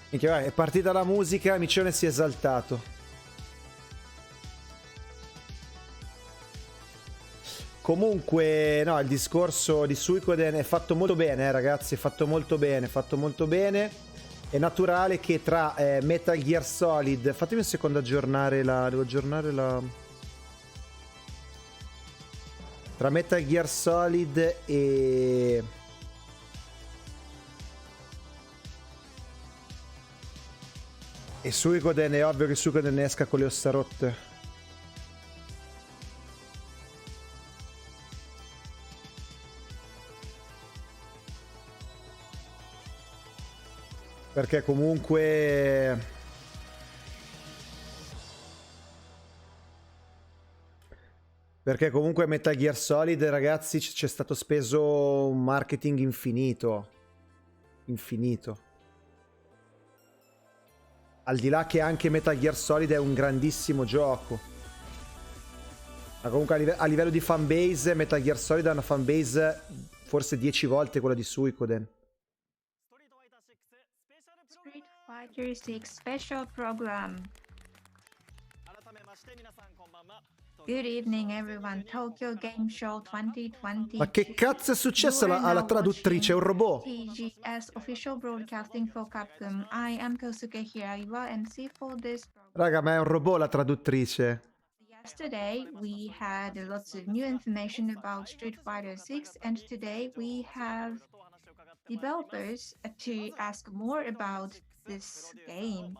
Minchia, vai, è partita la musica, Micione si è esaltato. Comunque, no, il discorso di Suikoden è fatto molto bene, ragazzi, è fatto molto bene, fatto molto bene. È naturale che tra Metal Gear Solid... Fatemi un secondo aggiornare la... Devo aggiornare la... Tra Metal Gear Solid e Suikoden è ovvio che Suikoden esca con le ossa rotte. Perché comunque... Perché comunque Metal Gear Solid, ragazzi, c'è stato speso un marketing infinito. Infinito. Al di là che anche Metal Gear Solid è un grandissimo gioco. Ma comunque a livello di fanbase, Metal Gear Solid ha una fanbase forse 10 volte quella di Suikoden. Street Fighter 6 Special Program. Good evening everyone, Tokyo Game Show 2020. Ma che cazzo è successo alla traduttrice? È un robot. TGS official broadcasting for Capcom. I am Kosuke Hiraiwa, MC for this program. Raga, ma è un robot la traduttrice. Yesterday we had lots of new information about Street Fighter 6 and today we have developers to ask more about this game.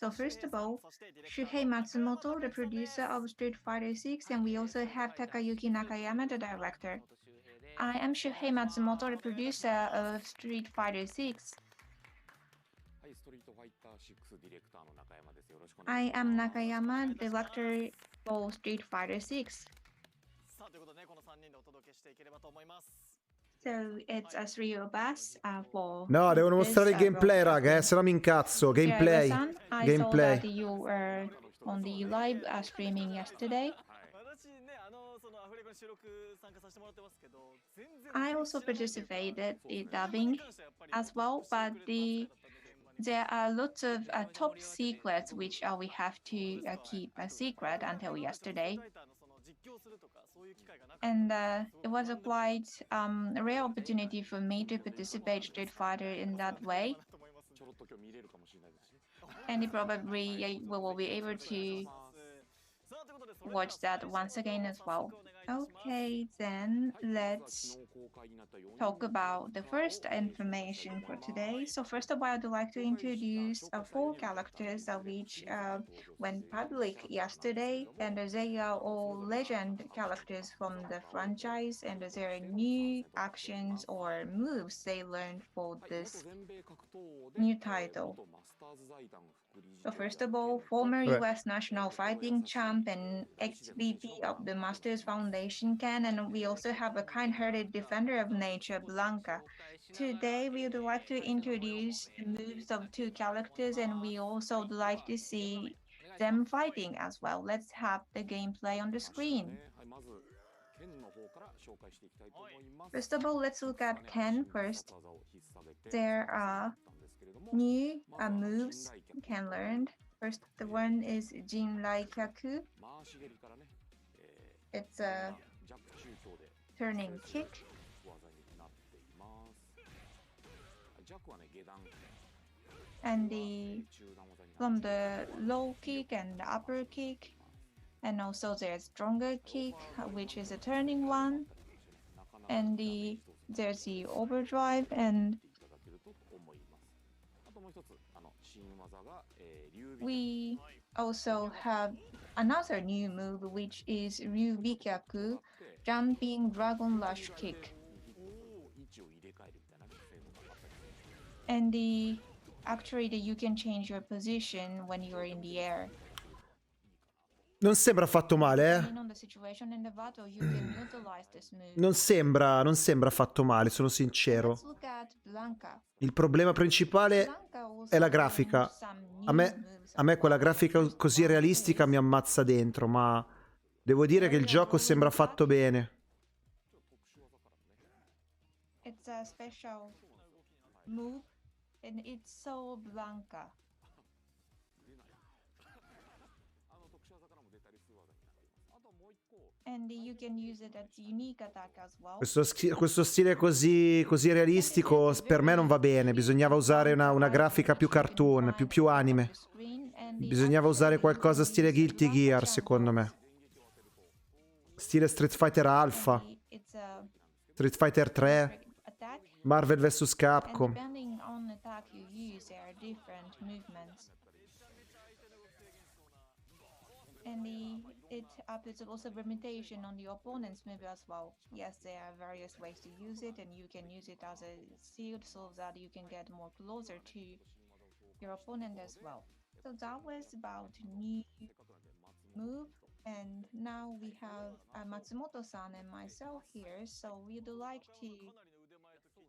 So first of all, Shuhei Matsumoto, the producer of Street Fighter 6, and we also have Takayuki Nakayama, the director. I am Shuhei Matsumoto, the producer of Street Fighter 6. I am Nakayama, director for Street Fighter 6. So it's a three of us for No, devono mostrare il gameplay, raga, se no mi incazzo. Gameplay. I saw that you were on the live streaming yesterday. I also participated in dubbing as well, but there are lots of top secrets which we have to keep a secret until yesterday. And it was a quite rare opportunity for me to participate Street Fighter in that way. And probably we will be able to watch that once again as well. Okay, then let's talk about the first information for today. So first of all, I'd like to introduce 4 characters which went public yesterday, and they are all legend characters from the franchise, and there are new actions or moves they learned for this new title. So first of all, former US national fighting champ and ex-VP of the Masters Foundation Ken, and we also have a kind-hearted defender of nature, Blanca. Today, we would like to introduce the moves of 2 characters, and we also would like to see them fighting as well. Let's have the gameplay on the screen. First of all, let's look at Ken first. There are new moves Ken learned. First, the one is Jinrai Kyaku. It's a turning kick. And from the low kick and the upper kick, and also there's stronger kick, which is a turning one, and there's the overdrive, and we also have another new move, which is Ryubikyaku, jumping dragon rush kick. And actually you can change your position when you're in the air. Non sembra fatto male, eh? Non sembra fatto male, sono sincero. Il problema principale è la grafica. A me quella grafica così realistica mi ammazza dentro, ma devo dire che il gioco sembra fatto bene. It's a special move. and it's so Blanca. And you can use it as unique attack as well. Questo stile così realistico per me non va bene. Bisognava usare una grafica più cartoon, più anime. Bisognava usare qualcosa stile Guilty Gear, secondo me. Stile Street Fighter Alpha, Street Fighter 3, Marvel vs Capcom. Depending on the attack you use, there are different movements. And it puts also permutation on the opponent's move as well. Yes, there are various ways to use it, and you can use it as a shield so that you can get more closer to your opponent as well. So that was about new move, and now we have Matsumoto-san and myself here, so we'd like to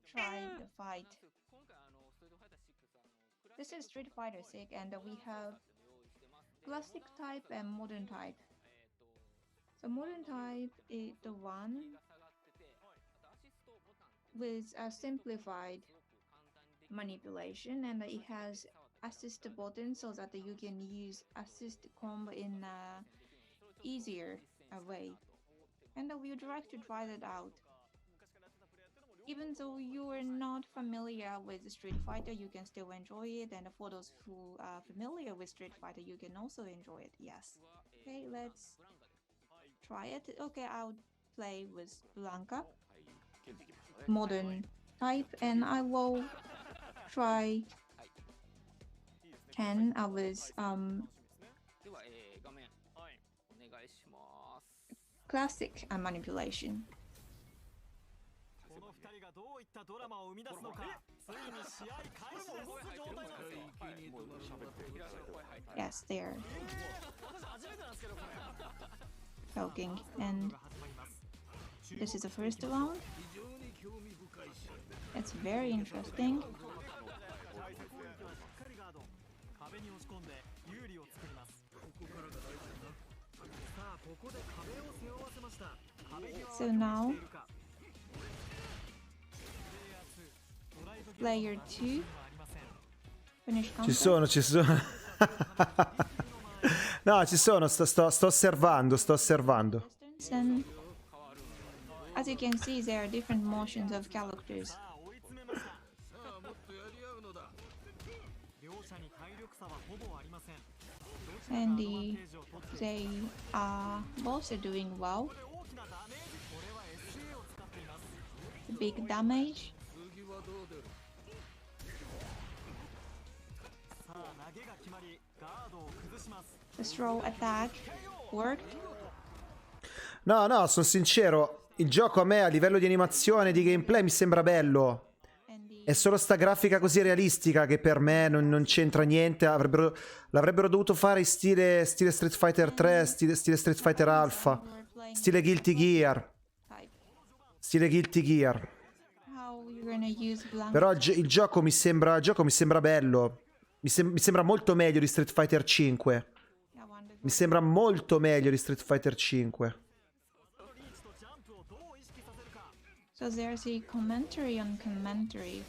try the fight. This is Street Fighter 6, and we have classic type and modern type. So modern type is the one with a simplified manipulation, and it has assist button so that you can use assist combo in a easier way. And we would like to try that out. Even though you are not familiar with Street Fighter, you can still enjoy it. And for those who are familiar with Street Fighter, you can also enjoy it. Yes. Okay, let's try it. Okay, I'll play with Blanca, modern type, and I will try Ken with classic manipulation. Yes, they're talking, and this is the first round. It's very interesting. So now player 2 finish Ci sono. No, ci sono, sto osservando. And as you can see, there are different motions of characters. And they are both doing well. Big damage. The throw attack worked. No, sono sincero. Il gioco a me a livello di animazione, di gameplay mi sembra bello. È solo sta grafica così realistica che per me non c'entra niente. L'avrebbero dovuto fare in stile Street Fighter 3, stile Street Fighter Alpha, stile Guilty Gear. Però il gioco mi sembra bello. Mi sembra molto meglio di Street Fighter 5. Mi sembra molto meglio di Street Fighter 5. So there's a commentary on commentary.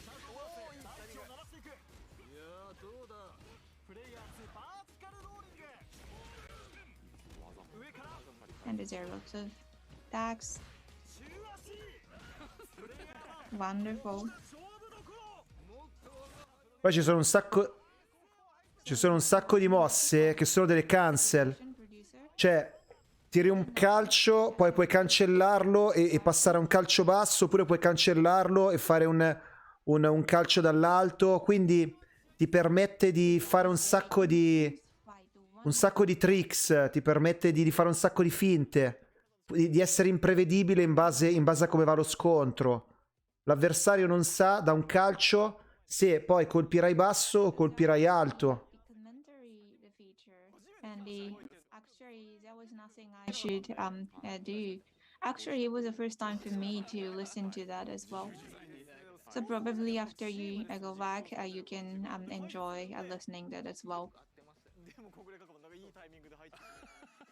And there are lots of attacks. Wonderful. Poi ci sono un sacco di mosse che sono delle cancel. Cioè, tiri un calcio, poi puoi cancellarlo e passare a un calcio basso, oppure puoi cancellarlo e fare un calcio dall'alto. Quindi ti permette di fare un sacco di tricks, ti permette di fare un sacco di finte, di essere imprevedibile in base a come va lo scontro. L'avversario non sa da un calcio se poi colpirai basso o colpirai alto. Actually, there was nothing I should do. Actually, it was the first time for me to listen to that as well. So probably after you go back, you can enjoy listening that as well.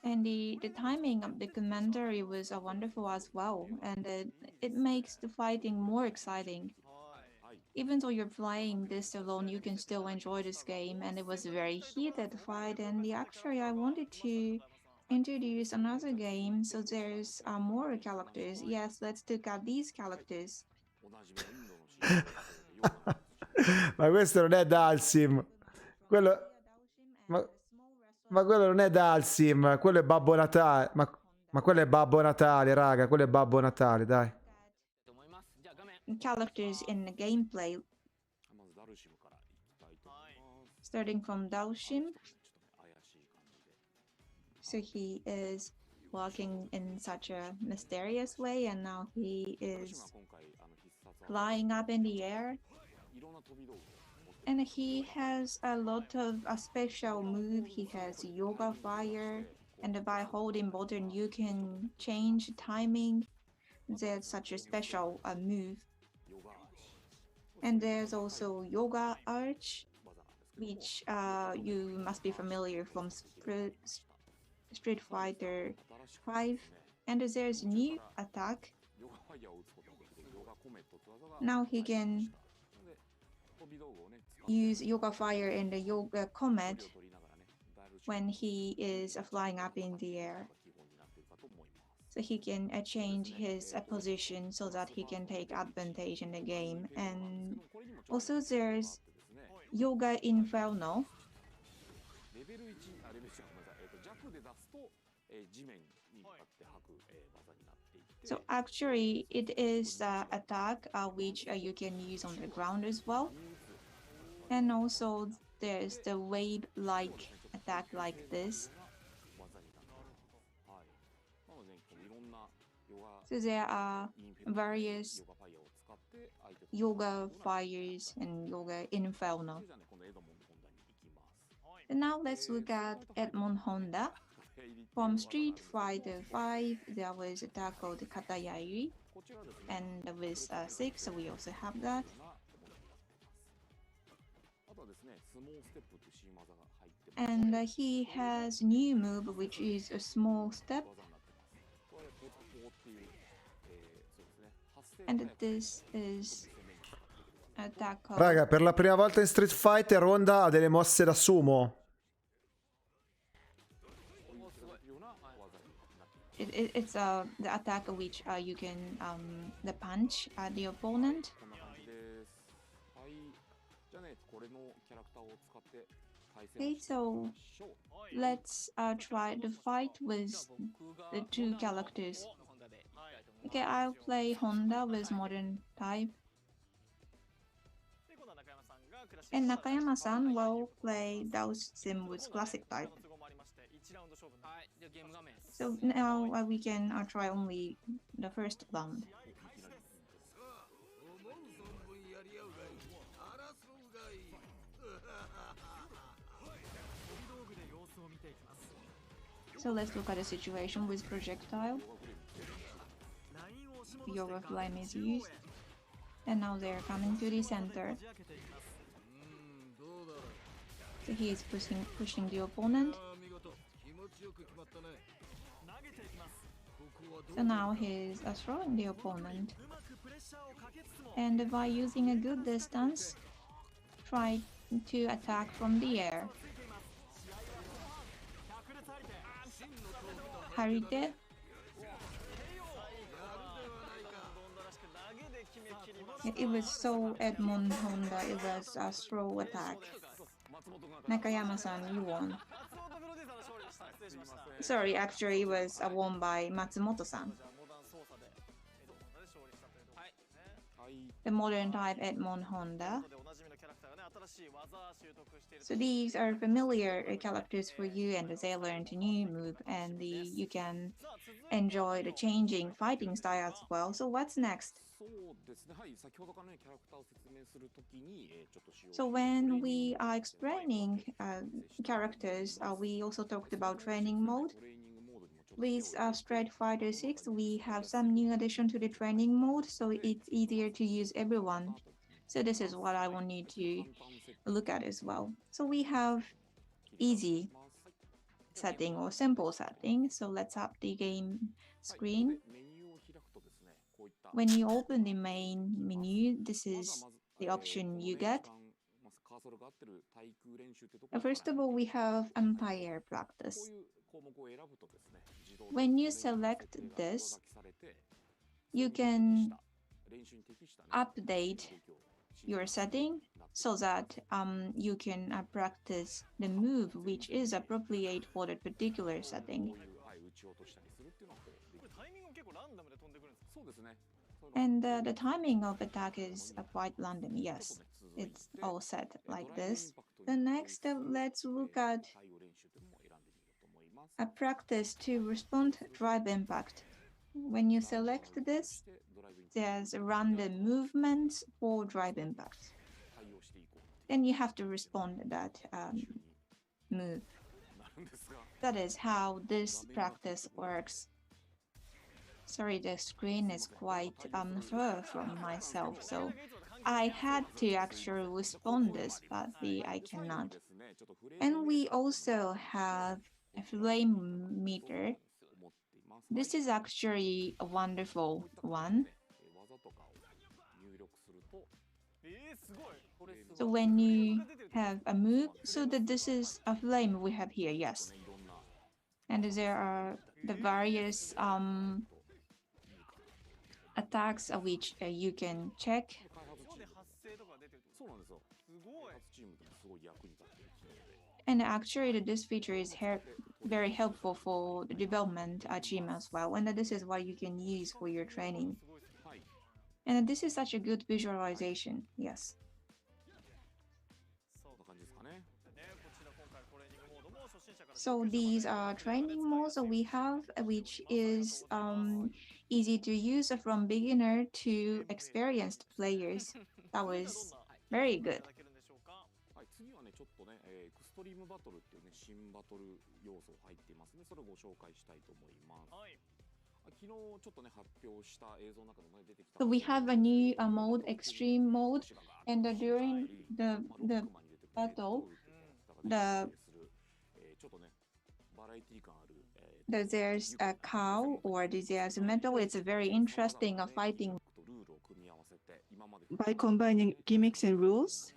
And the timing of the commentary was wonderful as well, and it makes the fighting more exciting. even though you're playing this alone, you can still enjoy this game, and it was a very heated fight. And actually, I wanted to introduce another game, so there's more characters. Yes, let's look at these characters. Ma questo non è Dalsim. Quello... Ma quello non è Dalsim, quello è Babbo Natale. Ma quello è Babbo Natale, raga, quello è Babbo Natale, dai. Characters in the gameplay. Starting from Daoshin. So he is walking in such a mysterious way, and now he is flying up in the air. And he has a lot of a special move. He has Yoga Fire, and by holding button you can change timing. There's such a special move. And there's also Yoga Arch, which you must be familiar from Street Fighter 5. And there's new attack. Now he can use Yoga Fire and the Yoga Comet when he is flying up in the air. So he can change his position so that he can take advantage in the game. And also there's Yoga Inferno. So actually it is the attack which you can use on the ground as well. And also there's the wave-like attack like this. So there are various Yoga Fires and Yoga Inferno. And now let's look at Edmond Honda. From Street Fighter 5, there was a attack called Katayari, and with 6 we also have that. And he has new move, which is a small step. And this is attack called... Raga, per la prima volta in Street Fighter Honda ha delle mosse da sumo. It's the attack which you can the punch the opponent. Okay, so let's try to fight with the two characters. Okay, I'll play Honda with modern type. And Nakayama-san will play Dalsim with classic type. So now we can try only the first round. So let's look at the situation with projectile. Yoga Flame is used. And now they're coming to the center. So he is pushing the opponent. So now he's throwing the opponent. And by using a good distance, try to attack from the air. Harite. It was so Edmond Honda, it was a throw attack. Nakayama-san, you won. Sorry, actually it was won by Matsumoto-san. The modern type Edmond Honda. So these are familiar characters for you, and they learned a new move, and you can enjoy the changing fighting style as well. So what's next? So when we are explaining characters, we also talked about training mode. With Street Fighter 6, we have some new addition to the training mode, so it's easier to use everyone. So this is what I want you to look at as well. So we have easy setting or simple setting. So let's have the game screen. When you open the main menu, this is the option you get. First of all, we have umpire practice. When you select this, you can update your setting so that you can practice the move which is appropriate for the particular setting. And the timing of attack is quite random. Yes, it's all set like this. The next, let's look at a practice to respond drive impact. When you select this, there's random movements for drive impact. Then you have to respond to that move. That is how this practice works. Sorry, the screen is quite far from myself, so I had to actually respond this, but I cannot. And we also have a flame meter. This is actually a wonderful one. So when you have a move, so that this is a flame we have here, yes. And there are the various attacks which you can check. And actually, this feature is very helpful for the development team as well. And this is what you can use for your training. And this is such a good visualization, yes. So these are training modes we have, which is easy to use from beginner to experienced players. That was very good. So we have a new mode, extreme mode, and during the battle, there's a cow or there's a metal. It's a very interesting fighting. By combining gimmicks and rules,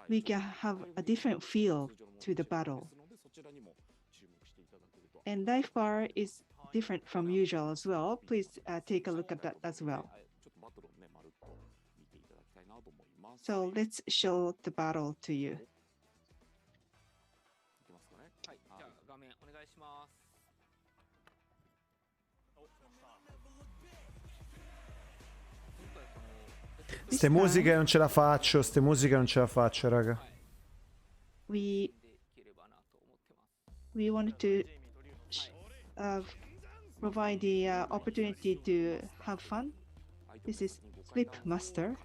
we can have a different feel to the battle. And life bar is different from usual as well. Please take a look at that as well. So let's show the battle to you. Ste musiche non ce la faccio, raga. We wanted to provide the opportunity to have fun. This is Flip Master.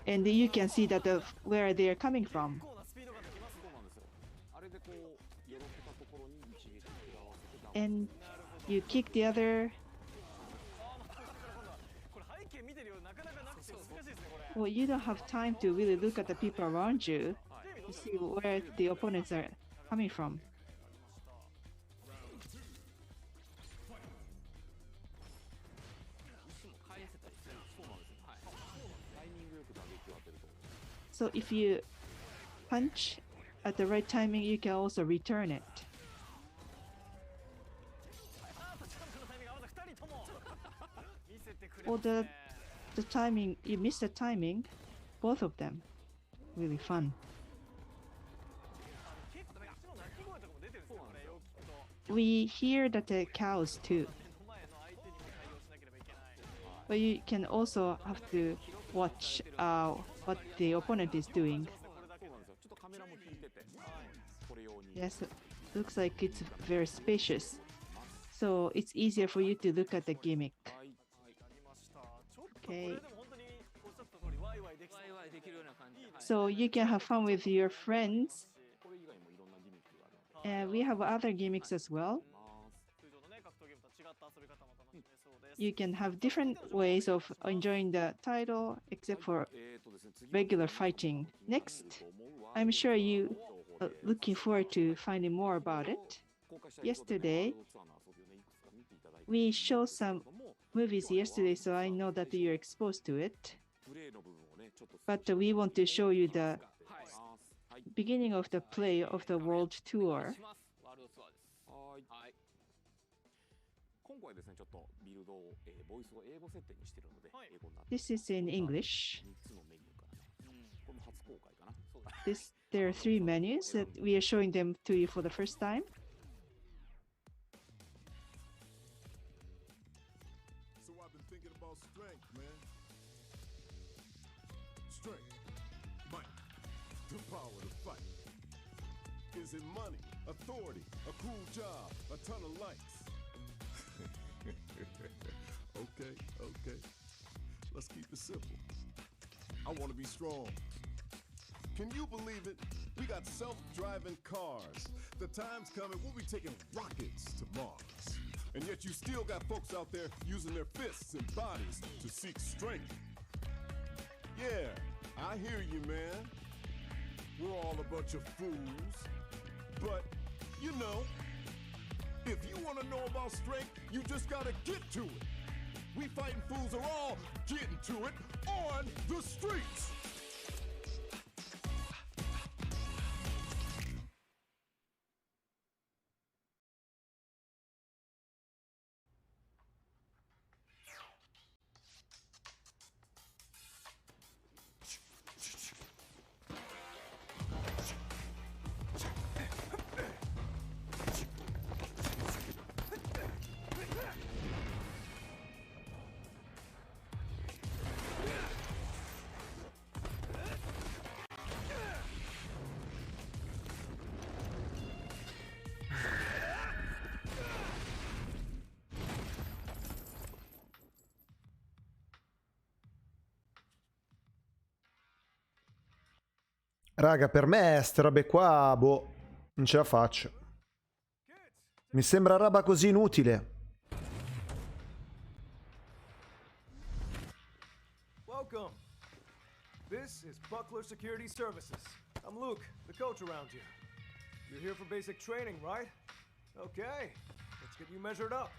And you can see that where they are coming from. And you kick the other. Well, you don't have time to really look at the people around you to see where the opponents are coming from. So if you punch at the right timing, you can also return it. Or the timing, you miss the timing, both of them, really fun. We hear that the cows too. But you can also have to watch what the opponent is doing. Yes, it looks like it's very spacious. So it's easier for you to look at the gimmick. Okay. So you can have fun with your friends. And we have other gimmicks as well. You can have different ways of enjoying the title, except for regular fighting. Next, I'm sure you are looking forward to finding more about it. Yesterday, we showed some movies yesterday, so I know that you're exposed to it. But we want to show you the beginning of the play of the world tour. This is in English. There are 3 menus that we are showing them to you for the first time. So I've been thinking about strength, man. Strength, might, the power to fight. Is it money, authority, a cool job, a ton of likes? Okay. Let's keep it simple. I want to be strong. Can you believe it? We got self-driving cars. The time's coming, we'll be taking rockets to Mars. And yet you still got folks out there using their fists and bodies to seek strength. Yeah, I hear you, man. We're all a bunch of fools. But, you know, if you want to know about strength, you just gotta get to it. We fighting fools are all getting to it on the streets. Raga, per me ste robe qua, boh, non ce la faccio. Mi sembra roba così inutile. Welcome. This is Buckler Security Services. I'm Luke, the coach around here. You're here for basic training, right? Okay, let's get you measured up.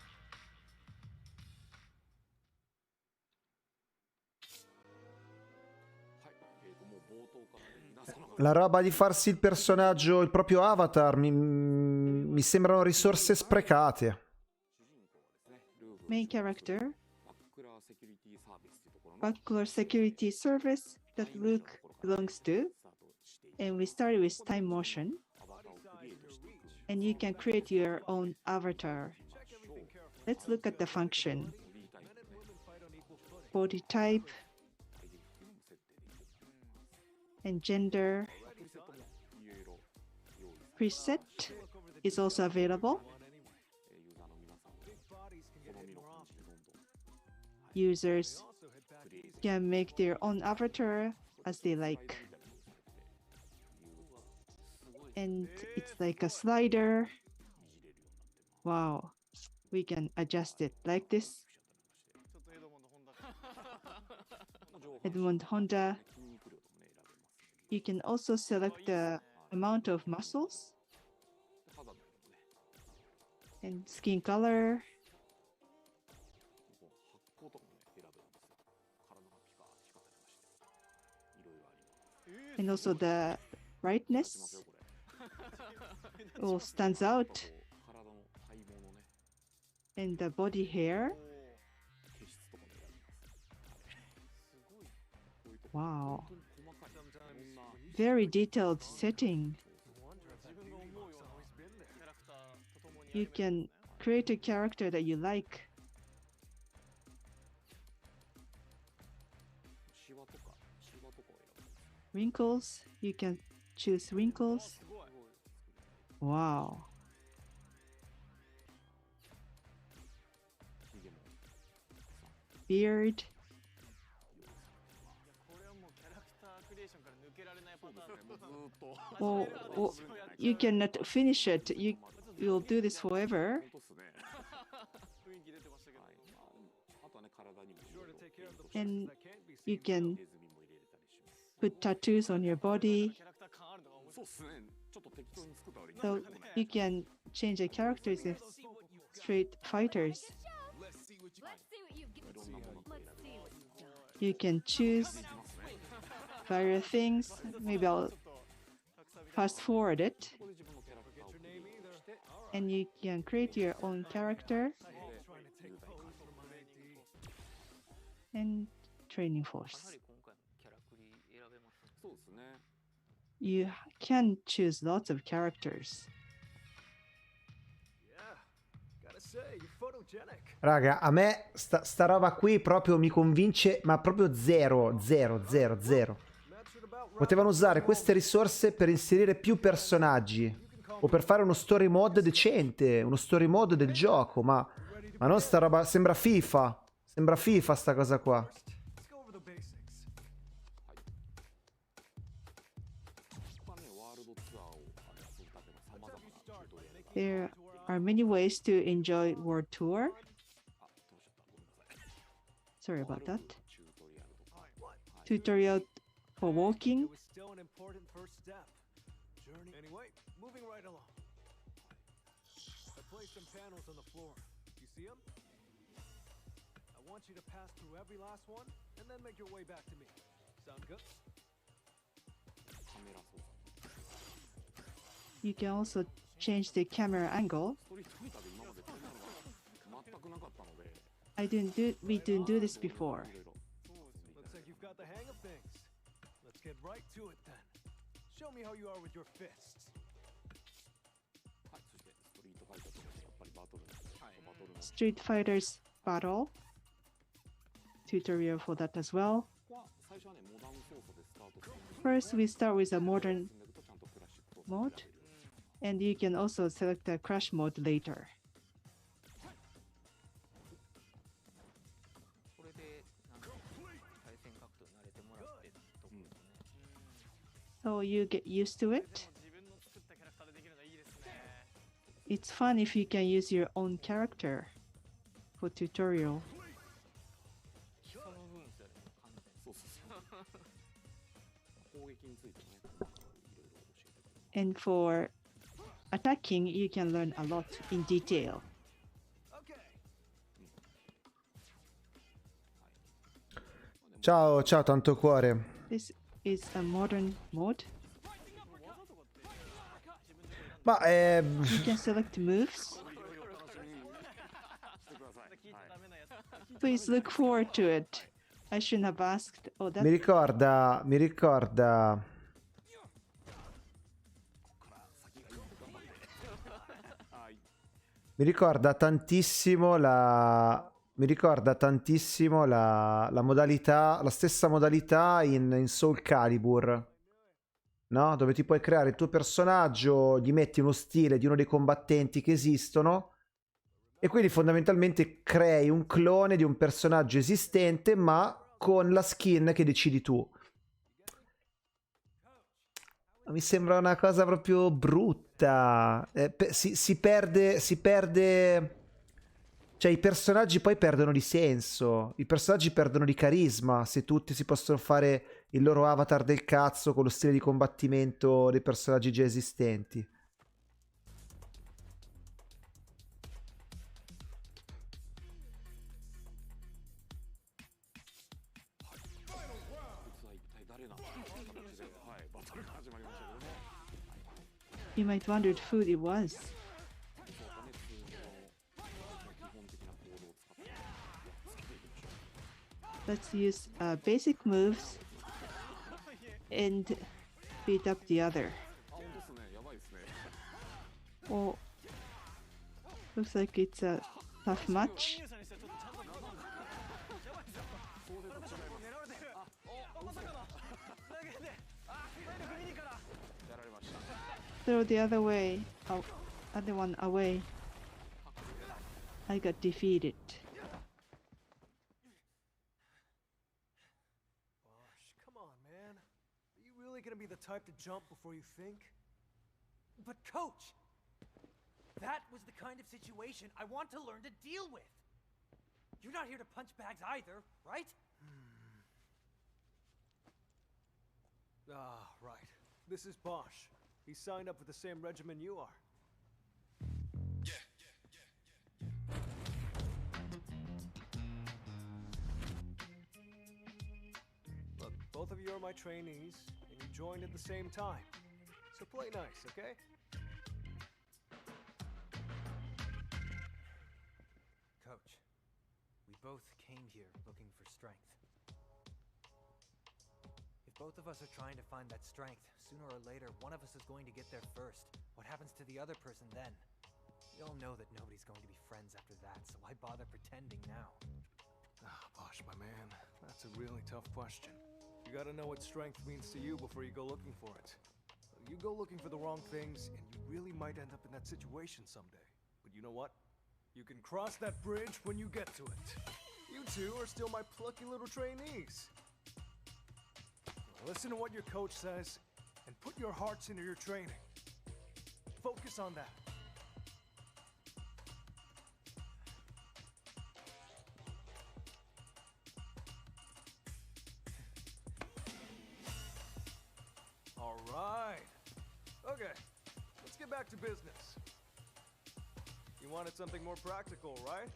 La roba di farsi il personaggio, il proprio avatar, mi sembrano risorse sprecate. Main character, Buckler Security Service that Luke belongs to. And we started with time motion. And you can create your own avatar. Let's look at the function. Body type and gender. Preset is also available. Users can make their own avatar as they like. And it's like a slider. Wow, we can adjust it like this. Edmond Honda. You can also select the amount of muscles and skin color. And also the brightness all stands out. And the body hair. Wow. Very detailed setting. You can create a character that you like. Wrinkles, you can choose wrinkles. Wow. Beard. Well, you cannot finish it. You'll do this forever. And you can put tattoos on your body. So you can change the characters as street fighters. You can choose various things. Maybe I'll fast forward it. And you can create your own character and training force. You can choose lots of characters. Raga, a me sta roba qui proprio mi convince, ma proprio zero. Potevano usare queste risorse per inserire più personaggi o per fare uno story mode decente, uno story mode del gioco, ma non sta roba, sembra FIFA sta cosa qua. There are many ways to enjoy World Tour. Sorry about that. Tutorial for walking. Anyway, moving right along. I placed some panels on the floor. You see them? I want you to pass through every last one and then make your way back to me. Sound good? You can also change the camera angle. We didn't do this before. Looks like you've got the hang of things. Let's get right to it then. Show me how you are with your fists. Street Fighters Battle. Tutorial for that as well. First, we start with a modern mode. And you can also select the crash mode later. So you get used to it. It's fun if you can use your own character for tutorial. And for attacking, you can learn a lot in detail. Ciao tanto cuore. This is a modern mode. Ma You can select moves. Please look forward to it. I shouldn't have asked. Oh, that... mi ricorda tantissimo la modalità, la stessa modalità in Soul Calibur, no? Dove ti puoi creare il tuo personaggio, gli metti uno stile di uno dei combattenti che esistono e quindi fondamentalmente crei un clone di un personaggio esistente ma con la skin che decidi tu. Mi sembra una cosa proprio brutta. Si perde. Cioè, i personaggi poi perdono di senso. I personaggi perdono di carisma se tutti si possono fare il loro avatar del cazzo con lo stile di combattimento dei personaggi già esistenti. You might wonder who it was. Let's use basic moves and beat up the other. Oh, looks like it's a tough match. Throw the other way, other one away. I got defeated. Come on, man. Are you really gonna be the type to jump before you think? But coach, that was the kind of situation I want to learn to deal with. You're not here to punch bags either, right? Ah, right. This is Bosch. He signed up for the same regiment you are. Look, both of you are my trainees, and you joined at the same time. So play nice, okay? Coach, we both came here looking for strength. If both of us are trying to find that strength, sooner or later, one of us is going to get there first. What happens to the other person then? We all know that nobody's going to be friends after that, so why bother pretending now? Ah, Bosch, my man, that's a really tough question. You gotta know what strength means to you before you go looking for it. You go looking for the wrong things, and you really might end up in that situation someday. But you know what? You can cross that bridge when you get to it. You two are still my plucky little trainees. Listen to what your coach says, and put your hearts into your training. Focus on that. All right. Okay, let's get back to business. You wanted something more practical, right?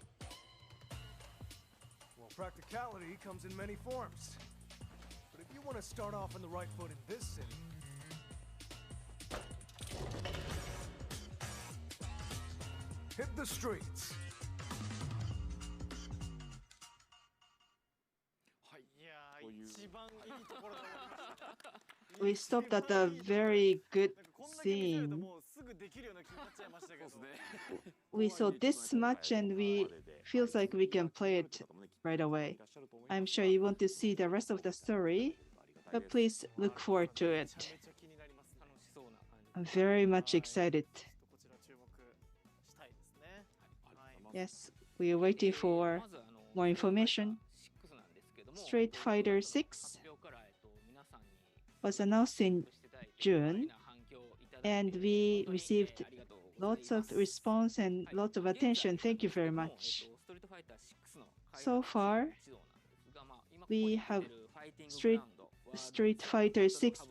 Well, practicality comes in many forms. But if you want to start off on the right foot in this city, hit the streets. We stopped at a very good scene. We saw this much and we feels like we can play it right away. I'm sure you want to see the rest of the story, but please look forward to it. I'm very much excited. Yes, we are waiting for more information. Street Fighter 6 was announced in June, and we received lots of response and lots of attention. Thank you very much. So far, we have Street Fighter 6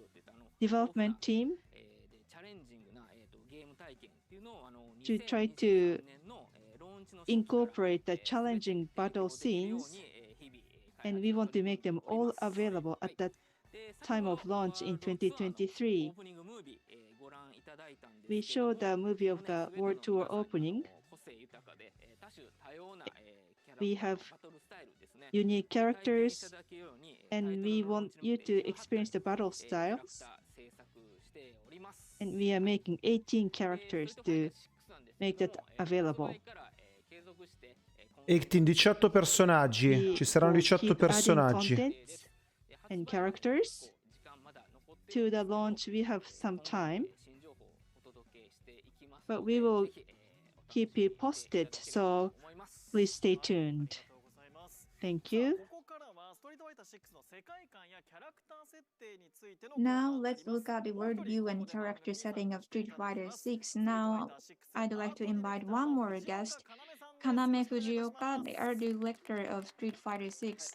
development team to try to incorporate the challenging battle scenes, and we want to make them all available at that time of launch in 2023. We showed the movie of the World Tour opening. We have unique characters, and we want you to experience the battle styles. And we are making 18 characters to make that available. 18 personaggi. Ci saranno 18 personaggi. And characters. To the launch, we have some time, but we will keep you posted, so please stay tuned. Thank you. Now let's look at the worldview and character setting of Street Fighter 6. Now I'd like to invite one more guest, Kaname Fujioka, the art director of Street Fighter 6.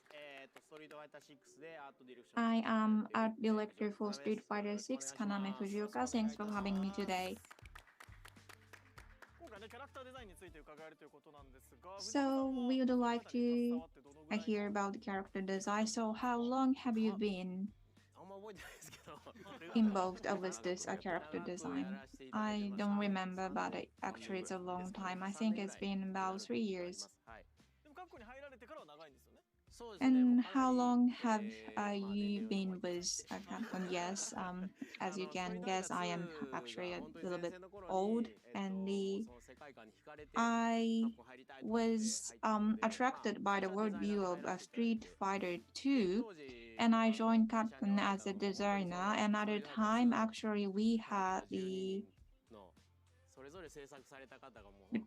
I am art director for Street Fighter 6, Kaname Fujioka. Thanks for having me today. So we would like to hear about the character design. So how long have you been involved with this character design? I don't remember, but actually it's a long time. I think it's been about 3 years. And how long have you been with Capcom? Yes, as you can guess, I am actually a little bit old, and I was attracted by the worldview of Street Fighter 2, and I joined Capcom as a designer. And at the time, actually, we had the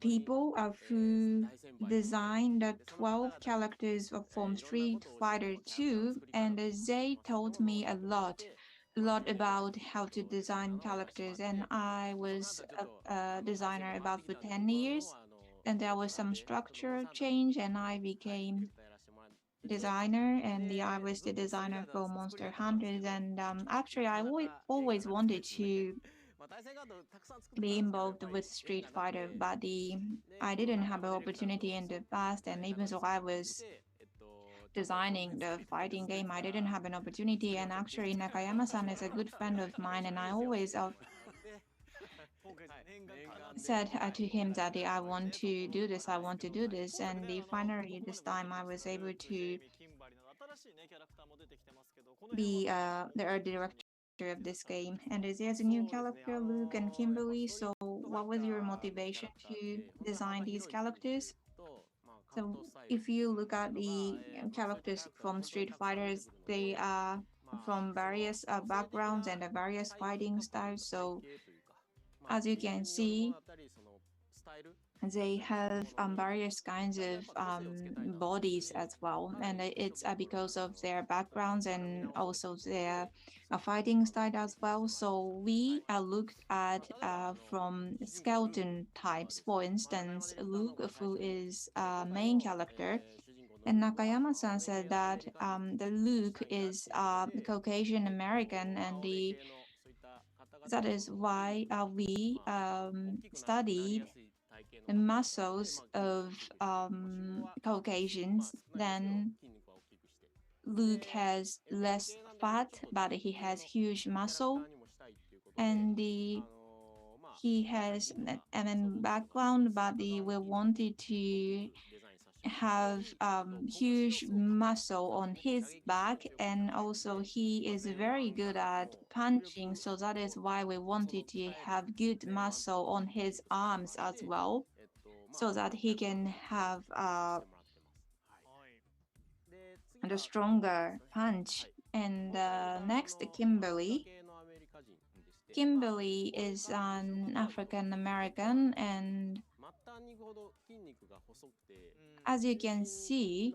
people who designed the 12 characters from Street Fighter 2, and they taught me a lot about how to design characters. And I was a designer about for 10 years, and there was some structural change, and I became designer, and I was the designer for Monster Hunters. And actually, I always wanted to be involved with Street Fighter, but I didn't have an opportunity in the past, and even though I was designing the fighting game, I didn't have an opportunity. And actually, Nakayama-san is a good friend of mine, and I always said to him that I want to do this, I want to do this, and finally this time I was able to be the art director of this game. And there's a new character, Luke and Kimberly. So what was your motivation to design these characters? So if you look at the characters from Street Fighters, they are from various backgrounds and various fighting styles. So as you can see, they have various kinds of bodies as well, and it's because of their backgrounds and also their fighting style as well. So we looked at from skeleton types. For instance, Luke, who is a main character, and Nakayama-san said that the Luke is Caucasian American, and that is why we studied the muscles of Caucasians. Then Luke has less fat, but he has huge muscle, and he has an background, but we wanted to have huge muscle on his back, and also he is very good at punching, so that is why we wanted to have good muscle on his arms as well, so that he can have a stronger punch. And next, Kimberly. Kimberly is an African American, and as you can see,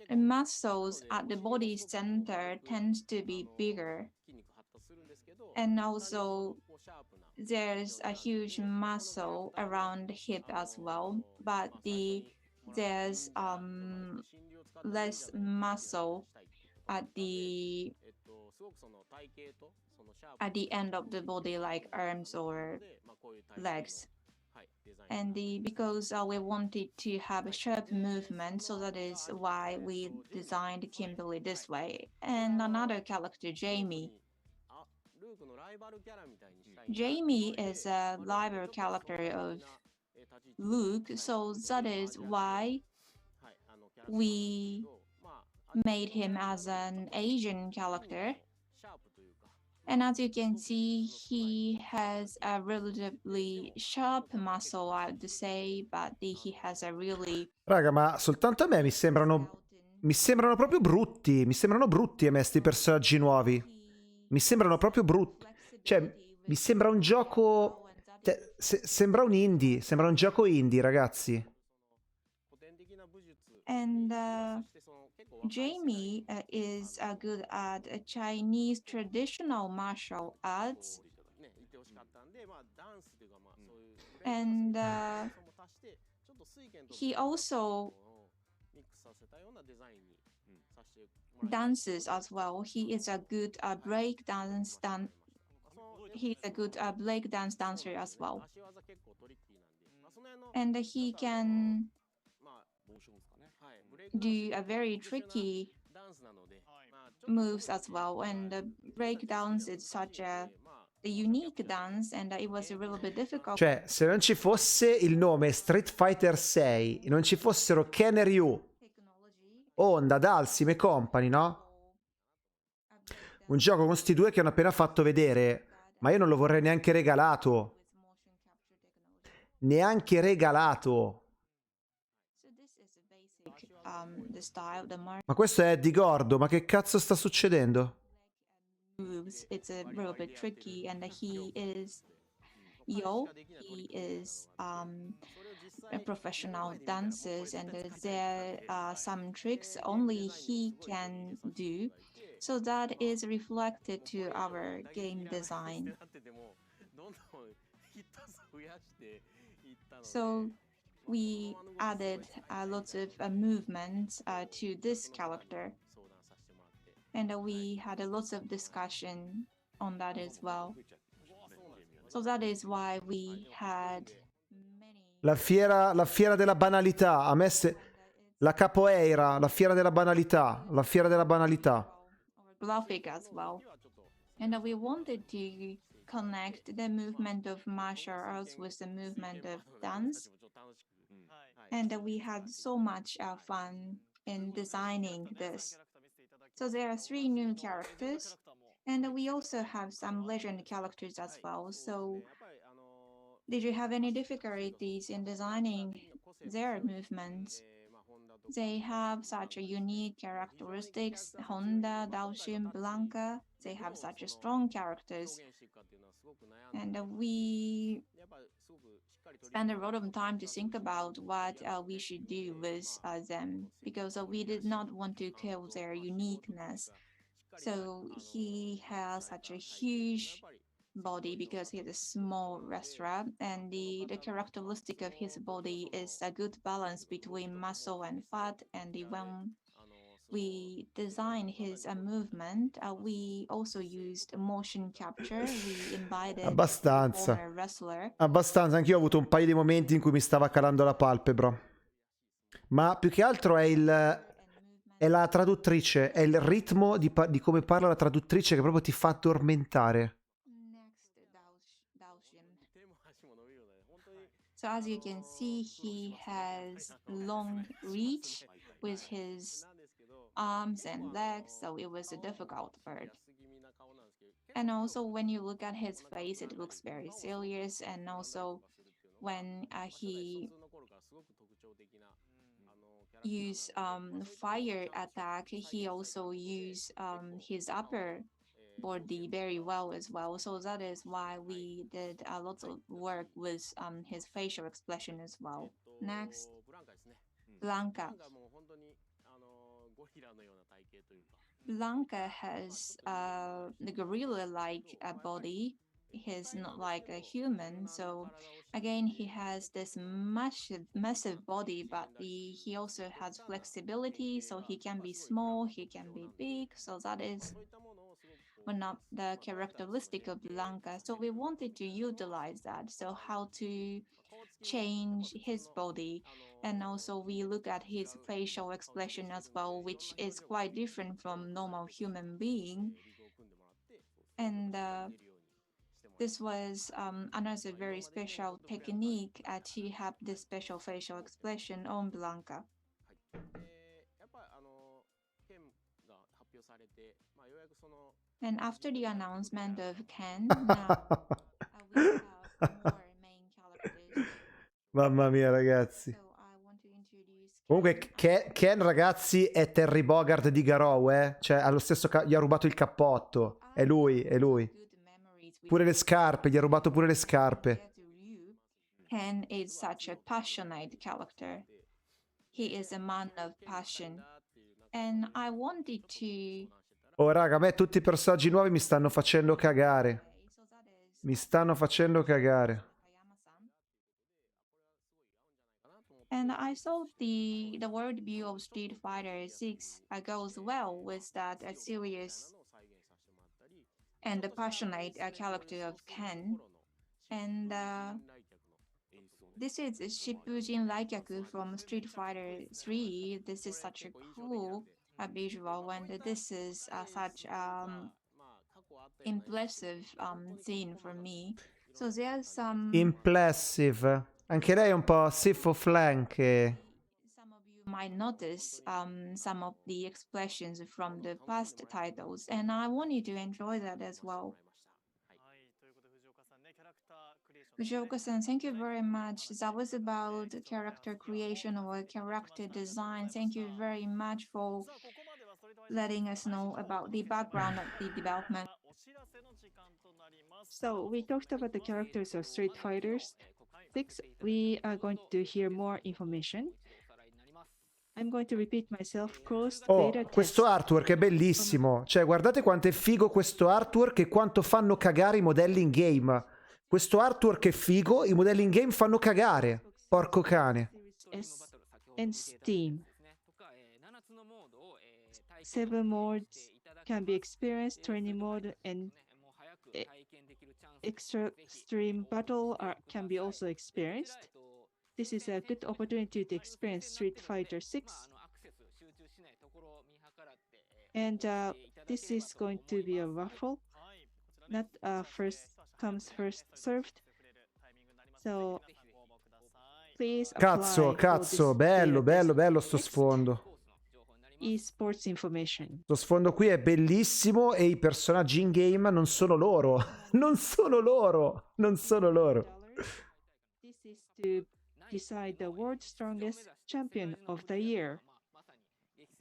the muscles at the body center tends to be bigger, and also there's a huge muscle around the hip as well, but there's less muscle at the end of the body, like arms or legs. And because we wanted to have a sharp movement, so that is why we designed Kimberly this way. And another character, Jamie. Jamie is a rival character of Luke, so that is why we made him as an Asian character. And as you can see, he has a relatively sharp muscle, I would say, but he has a really... Raga, ma soltanto a me mi sembrano proprio brutti. Mi sembrano brutti a me sti personaggi nuovi. Mi sembrano proprio brutti. Cioè, mi sembra un gioco... sembra un indie. Sembra un gioco indie, ragazzi. And Jamie is good at Chinese traditional martial arts. And he also dances as well. He is a good break dance he's a good break dance dancer as well. And he can do a very tricky moves as well. And the break dance is such a unique dance, and it was a little bit difficult. Cioè, se non ci fosse il nome Street Fighter 6 e non ci fossero Ken e Ryu, Honda, Dalsim e company, no? Un gioco con sti due che hanno appena fatto vedere, ma io non lo vorrei neanche regalato. Neanche regalato. Ma questo è Eddie Gordo, ma che cazzo sta succedendo? It's a little bit tricky, and he is Yo. He is a professional dancers, and there are some tricks only he can do. So that is reflected to our game design. So we added lots of movements to this character, and we had lots of discussion on that as well. So that is why we had many. La fiera della banalità. A me la capoeira, la fiera della banalità, la fiera della banalità. Graphic as well. And we wanted to connect the movement of martial arts with the movement of dance. And we had so much fun in designing this. So there are 3 new characters, and we also have some legend characters as well. So did you have any difficulties in designing their movements? They have such a unique characteristics. Honda, Daoshin, Blanca, they have such a strong characters. And we spend a lot of time to think about what we should do with them, because we did not want to kill their uniqueness. So he has such a huge body because he's a small wrestler, and the characteristic of his body is a good balance between muscle and fat. And when we designed his movement, we also used motion capture. We invited a former wrestler. Abbastanza, anch'io ho avuto un paio di momenti in cui mi stava calando la palpebra. Ma più che altro è la traduttrice, è il ritmo di come parla la traduttrice che proprio ti fa addormentare. So as you can see, he has long reach with his arms and legs, so it was a difficult part. And also when you look at his face, it looks very serious. And also when he use fire attack, he also use his upper body very well as well. So that is why we did a lot of work with his facial expression as well. Next, Blanca. Blanca has the gorilla-like body. He's not like a human, so again he has this massive body, but he also has flexibility, so he can be small, he can be big. So that is one of the characteristic of Blanca. So we wanted to utilize that. So how to change his body, and also we look at his facial expression as well, which is quite different from normal human being. And this was another very special technique to have this special facial expression on Blanca. And after the announcement of Ken, now we have more main characters. Mamma mia, ragazzi. So I want to introduce Comunque Ken, ragazzi, è Terry Bogard di Garou, eh? Cioè, ha lo stesso gli ha rubato il cappotto. È lui, è lui. Pure le scarpe, gli ha rubato pure le scarpe. Ken is such a passionate character. He is a man of passion. And I wanted to... Oh, raga, a me tutti i personaggi nuovi mi stanno facendo cagare. Mi stanno facendo cagare. And I thought the world view of Street Fighter 6 goes well with that serious and the passionate character of Ken. And this is Shippujin Raikyaku from Street Fighter 3. This is such a cool visual, and this is such impressive scene for me. So there's some... Impressive. Anche lei è un po' siffo flanche. Some of you might notice some of the expressions from the past titles, and I want you to enjoy that as well. Fujioka-san, thank you very much. That was about character creation or character design. Thank you very much for letting us know about the background of the development. So we talked about the characters of Street Fighters 6. We are going to hear more information. I'm going to repeat myself. Closed beta test. Questo artwork è bellissimo. Cioè, guardate quanto è figo questo artwork e quanto fanno cagare i modelli in game. Questo artwork è figo, i modelli in game fanno cagare. Porco cane. OS, and Steam. 7 modes can be experienced, training mode and extreme battle can be also experienced. This is a good opportunity to experience Street Fighter 6. And this is going to be a raffle, not first comes, first served. So please apply Cazzo, bello sto sfondo. Esports information. Lo sfondo qui è bellissimo e i personaggi in game non sono loro. Non sono loro. This is to decide the world's strongest champion of the year.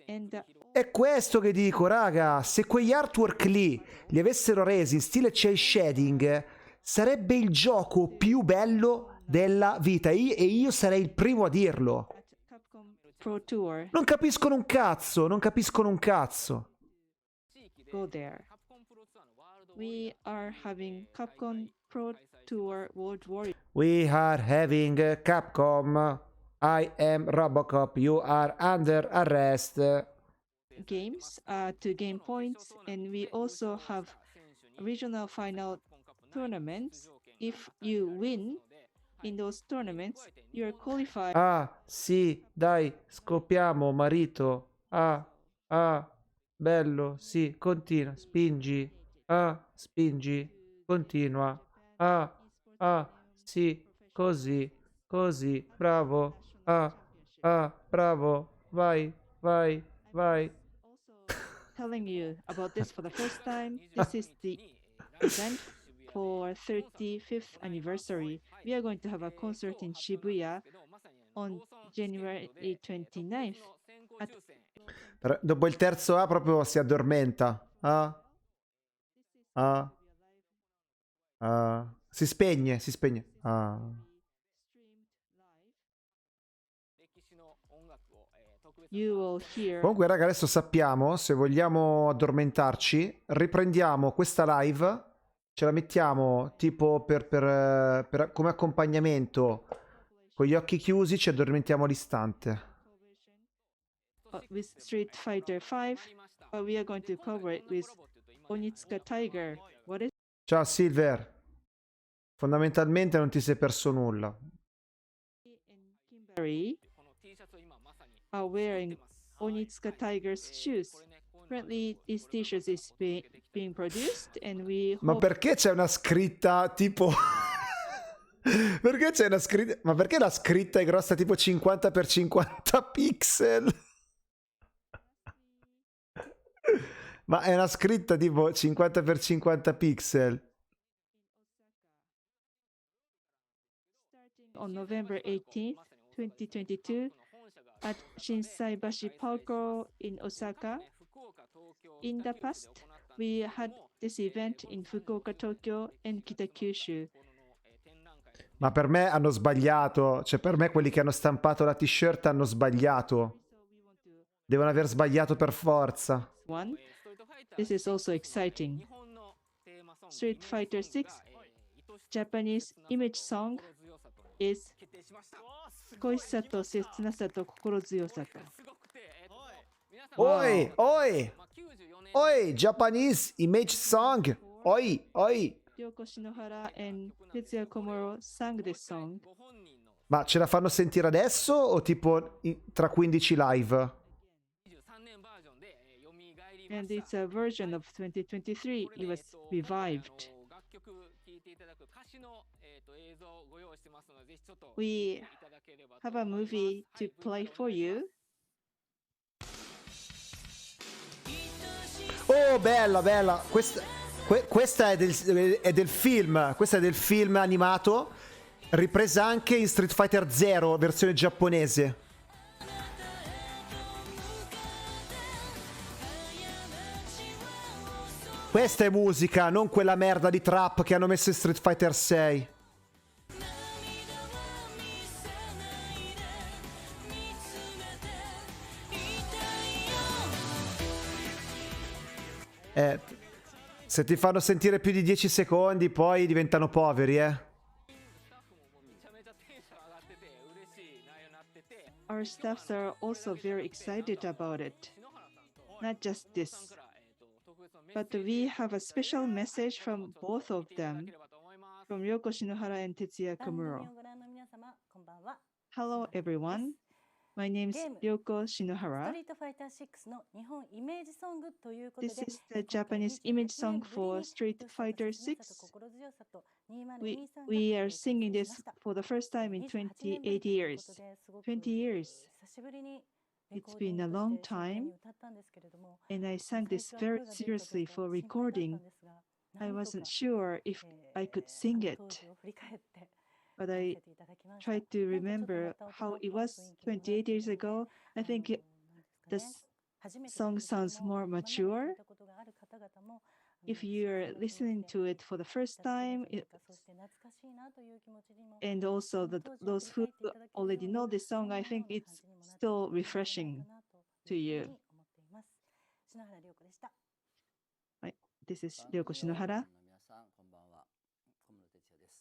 And È questo che dico, raga. Se quegli artwork lì li avessero resi in stile cel shading, sarebbe il gioco più bello della vita. E io sarei il primo a dirlo. Capcom Pro Tour. Non capiscono un cazzo. Go there. We are having Capcom Pro Tour World Warrior. We are having Capcom. I am Robocop. You are under arrest. Games to gain points, and we also have regional final tournaments. If you win in those tournaments, you are qualified. Ah, sì, dai, scoppiamo, marito. Ah, bello, sì, continua, spingi. Ah, spingi, continua. Ah, sì, così, bravo. Bravo, vai. Telling you about this for the first time. This is the event for 35th anniversary. We are going to have a concert in Shibuya on January 29th. Dopo il terzo A proprio si addormenta. Si spegne. You will hear. Comunque, raga, adesso sappiamo, se vogliamo addormentarci, riprendiamo questa live, ce la mettiamo tipo come accompagnamento, con gli occhi chiusi, ci addormentiamo all'istante. With Street Fighter 5, we are going to cover it with Onitsuka Tiger. What is Ciao Silver, fondamentalmente non ti sei perso nulla. Kimberly are wearing Onitsuka Tiger's shoes. Currently, this t-shirt is being produced, and we Ma hope. perché c'è una scritta tipo... Perché c'è una scritta... Ma perché la scritta è grossa tipo 50x50 pixel? Ma è una scritta tipo 50x50 pixel. On November 18th, 2022, at Shinsaibashi Parko in Osaka. In the past, we had this event in Fukuoka, Tokyo, and Kitakyushu. Ma per me hanno sbagliato. Cioè, per me quelli che hanno stampato la t-shirt hanno sbagliato. Devono aver sbagliato per forza. This is also exciting. Street Fighter 6 Japanese image song is Koisato Setsunasato Kokorozuyosato. Oi, Japanese image song. Oi. Ryoko Shinohara and Tetsuya Komuro sang this song. Ma ce la fanno sentire adesso o tipo tra 15 live? And it's a version of 2023. It was revived. We have a movie to play for you. Oh, bella. Questa è del film. Questa è del film animato. Ripresa anche in Street Fighter 0, versione giapponese. Questa è musica, non quella merda di trap che hanno messo in Street Fighter 6. Se ti fanno sentire più di 10 secondi, poi diventano poveri, our staffs are also very excited about it. Not just this, but we have a special message from both of them, from Ryoko Shinohara and Tetsuya Komuro. Hello, everyone. My name is Ryoko Shinohara. This is the Japanese image song for Street Fighter 6. We are singing this for the first time in 28 years. 20 years. It's been a long time, and I sang this very seriously for recording. I wasn't sure if I could sing it, but I tried to remember how it was 28 years ago. I think the song sounds more mature. If you're listening to it for the first time, and also those who already know this song, I think it's still refreshing to you. This is Ryoko Shinohara.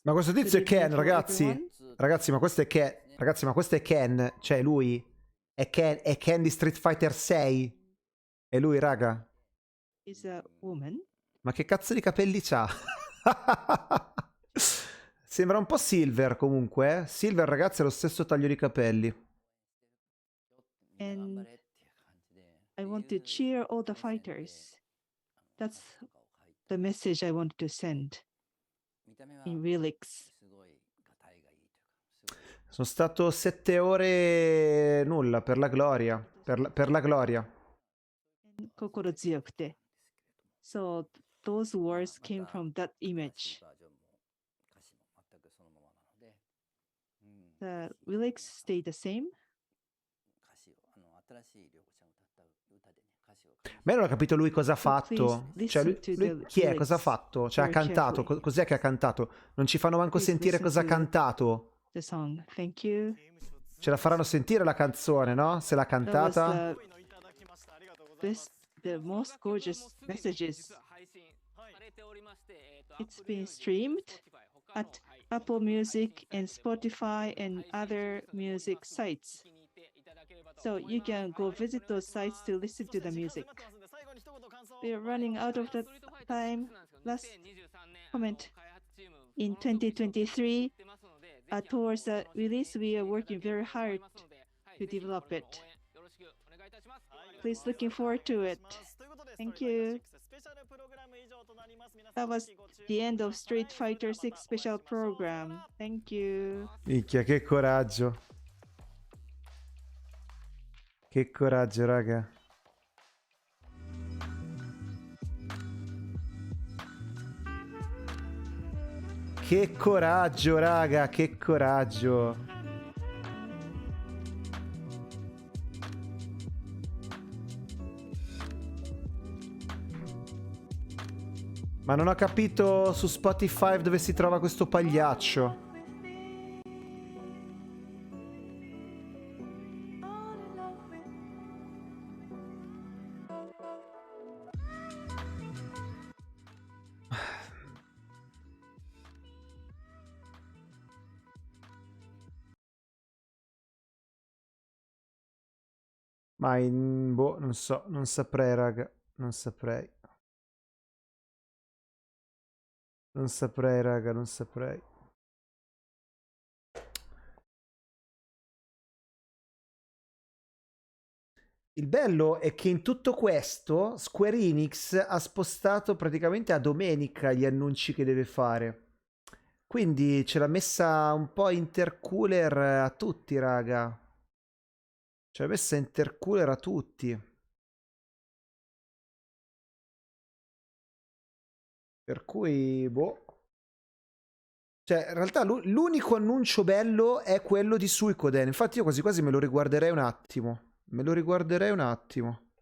Ma questo tizio è Good evening Ken, for ragazzi. everyone. Ragazzi, ma questo è Ken. Ragazzi, ma questo è Ken. Cioè, lui è Ken di Street Fighter 6. È lui, raga. Is a woman. Ma che cazzo di capelli c'ha? Sembra un po' Silver, comunque. Silver, ragazzi, ha lo stesso taglio di capelli. And I want to cheer all the fighters. That's the message I want to send in lyrics. Sono stato 7 ore nulla per la gloria. Per la gloria. Kokoro tsuyokute. So those words came from that image. The lyrics stay the same. Ma io non ho capito lui cosa ha fatto. Please Cioè, listen to lui the chi è? Cosa ha lyrics fatto? Cioè, ha very cantato. carefully. Cos'è che ha cantato? Non ci fanno manco Please sentire listen cosa ha to cantato. the song. Thank you. Ce la faranno sentire la canzone, no? Se l'ha That was cantata. the most gorgeous messages. It's been streamed at Apple Music and Spotify and other music sites. So you can go visit those sites to listen to the music. We are running out of the time. Last comment. In 2023, towards the release, we are working very hard to develop it. Please looking forward to it. Thank you. That was the end of Street Fighter 6 special program. Thank you. Minchia, che coraggio. Che coraggio, raga. Che coraggio, raga, che coraggio. Ma non ho capito su Spotify dove si trova questo pagliaccio. Ma boh, non so, non saprei, raga. Non saprei. Non saprei, raga, non saprei. Il bello è che in tutto questo Square Enix ha spostato praticamente a domenica gli annunci che deve fare. Quindi ce l'ha messa un po' intercooler a tutti, raga. Ce l'ha messa intercooler a tutti. Per cui, boh. Cioè, in realtà l'unico annuncio bello è quello di Suikoden. Infatti io quasi quasi me lo riguarderei un attimo. Me lo riguarderei un attimo.